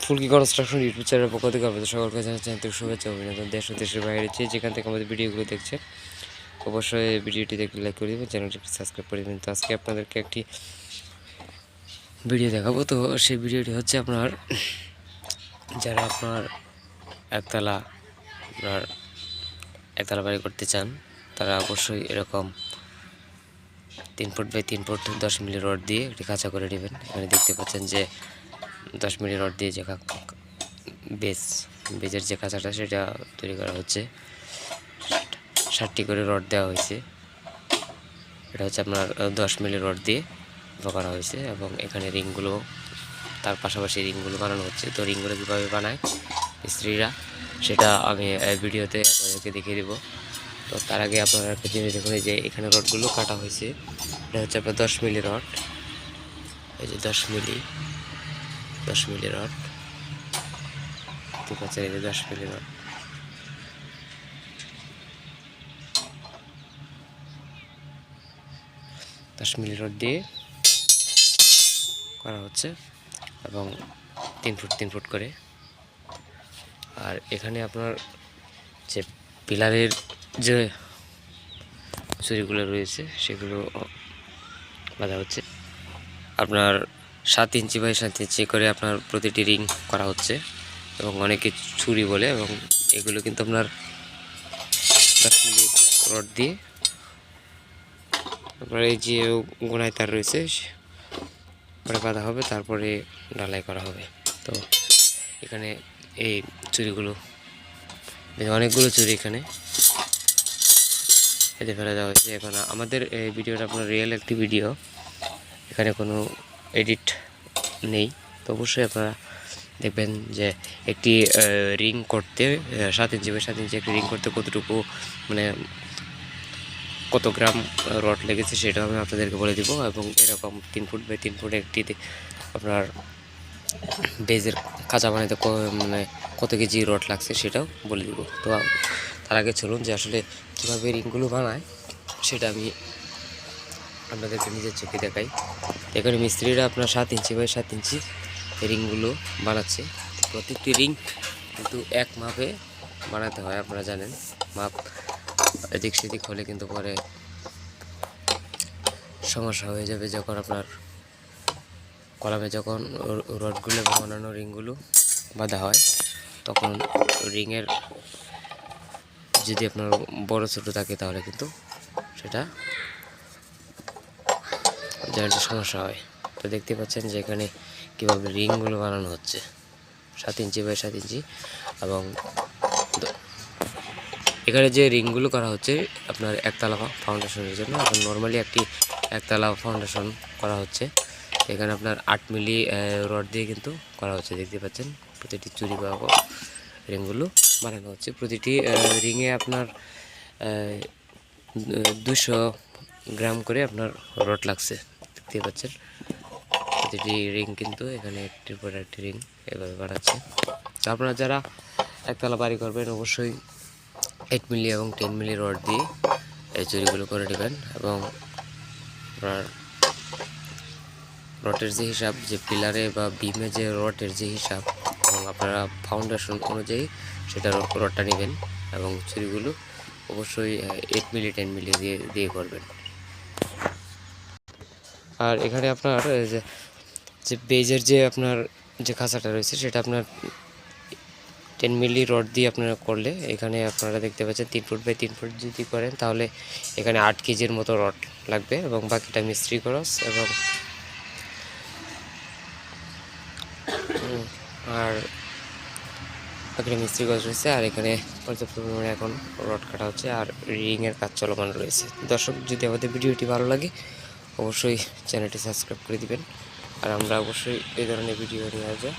ফুলকি construction YouTube চ্যানেলের পক্ষ থেকে আপনাদের সকলকে জানাচ্ছি আন্তরিক শুভেচ্ছা অভিনন্দন। দেশ ও দেশের বাইরে যেখান থেকে আমাদের ভিডিওগুলো দেখছেন অবশ্যই ভিডিওটি দেখতে লাইক করে দেবেন, চ্যানেলটি সাবস্ক্রাইব করে দেবেন। তো আজকে আপনাদেরকে একটি ভিডিও দেখাবো। তো সেই ভিডিওটি হচ্ছে যারা একতলা একতলা বাড়ি করতে চান তারা অবশ্যই এরকম 3 foot by 3 foot 10 milli rod দিয়ে একটি খাঁচা করে নেবেন। এখানে দেখতে পাচ্ছেন যে 10 মিলি রড দিয়ে যে বেজের যে খাঁচাটা সেটা তৈরি করা হচ্ছে। 60টি করে রড দেওয়া হয়েছে। এটা হচ্ছে আপনার 10 মিলি রড দিয়ে করা হয়েছে এবং এখানে রিংগুলো তার পাশাপাশি রিংগুলো বানানো হচ্ছে। তো রিংগুলো কীভাবে বানায় মিস্ত্রিরা সেটা আমি ভিডিওতে আপনাদেরকে দেখিয়ে দেবো। তো তার আগে আপনারা একটা জিনিস দেখুন, যে এখানে রডগুলো কাটা হয়েছে। এটা হচ্ছে আপনার 10 মিলি রড। এই যে 10 মিলি রড, ঠিক আছে, এই যে 10 মিলি রড। 10 মিলি রড দিয়ে করা হচ্ছে এবং 3 ফুট 3 ফুট করে। আর এখানে আপনার যে পিলারের যে চুরিগুলো রয়েছে সেগুলো বাঁধা হচ্ছে। আপনার 7 ইঞ্চি বাই 7 ইঞ্চি করে আপনার প্রতিটি রিং করা হচ্ছে এবং অনেকে ছুরি বলে, এবং এগুলো কিন্তু আপনার 10 মিলি রড দিয়ে আপনার এই যে গোড়ায় তার রয়েছে পরে বাঁধা হবে, তারপরে ঢালাই করা হবে। তো এখানে এই চুরিগুলো অনেকগুলো চুরি এখানে এতে ফেলে দেওয়া হয়েছে। এখন আমাদের এই ভিডিওটা আপনার রিয়েল একটি ভিডিও, এখানে কোনো এডিট নেই। তো অবশ্যই আপনারা দেখবেন যে একটি রিং করতে 7 ইঞ্চি বাই 7 ইঞ্চি একটি রিং করতে কতটুকু কত গ্রাম রড লেগেছে সেটাও আমি আপনাদেরকে বলে দিব, এবং এরকম 3 ফুট বাই 3 ফুট একটি আপনার বেজের খাঁচা বানাতে কত কেজি রড লাগছে সেটাও বলে দিব। তো তার আগে চলুন যে আসলে কীভাবে রিংগুলো বানায় সেটা আমি আপনাদেরকে নিজের চোখে দেখাই। এখানে মিস্ত্রিরা আপনার 7 ইঞ্চি বাই 7 ইঞ্চি রিংগুলো বানাচ্ছে। প্রত্যেকটি রিং কিন্তু এক মাপে বানাতে হয়, আপনারা জানেন। মাপ এদিক সেদিক হলে কিন্তু পরে সমস্যা হয়ে যাবে। যখন আপনার কলামে যখন রডগুলো বানানো রিংগুলো বাঁধা হয় তখন রিংয়ের যদি আপনার বড় ছোটো থাকে তাহলে কিন্তু সেটা একটা সমস্যা হয়। তো দেখতে পাচ্ছেন যে এখানে কীভাবে রিংগুলো বানানো হচ্ছে 7 ইঞ্চি বাই 7 ইঞ্চি। এবং এখানে যে রিংগুলো করা হচ্ছে আপনার একতলা ফাউন্ডেশনের জন্য, এখন নর্মালি একতলা ফাউন্ডেশন করা হচ্ছে। এখানে আপনার 8 মিলি রড দিয়ে কিন্তু করা হচ্ছে। দেখতে পাচ্ছেন প্রতিটি চুরি বা রিংগুলো বানানো হচ্ছে। প্রতিটি রিংয়ে আপনার 200 গ্রাম করে আপনার রড লাগছে। দেখতে পাচ্ছেন প্রতিটি রিং কিন্তু এখানে একটির পর একটি রিং এভাবে বানাচ্ছে। তো আপনারা যারা একতলা বাড়ি করবেন অবশ্যই 8 মিলি এবং 10 মিলি রড দিয়ে এই চুরিগুলো করে নেবেন। এবং আপনার রডের যে হিসাব, যে পিলারে বা বিমে যে রডের যে হিসাব, এবং আপনারা ফাউন্ডেশন অনুযায়ী সেটা রডটা নেবেন এবং চুরিগুলো অবশ্যই 8 মিলি 10 মিলি দিয়ে করবেন। আর এখানে আপনার যে বেজের যে আপনার যে খাঁচাটা রয়েছে সেটা আপনার 10 মিলি রড দিয়ে আপনারা করলে এখানে আপনারা দেখতে পাচ্ছেন 3 ফুট বাই 3 ফুট যদি করেন তাহলে এখানে 8 কেজির মতো রড লাগবে, এবং বাকিটা মিস্ত্রি খরচ এবং বাকিটা মিস্ত্রি খরচ রয়েছে। আর এখানে পর্যাপ্ত পরিমাণে এখন রড কাটা হচ্ছে আর রিংয়ের কাজ চলমান রয়েছে। দর্শক, যদি আমাদের ভিডিওটি ভালো লাগে অবশ্যই চ্যানেলটি সাবস্ক্রাইব করে দিবেন। আর আমরা অবশ্যই এই ধরনের ভিডিও নিয়ে আসবো।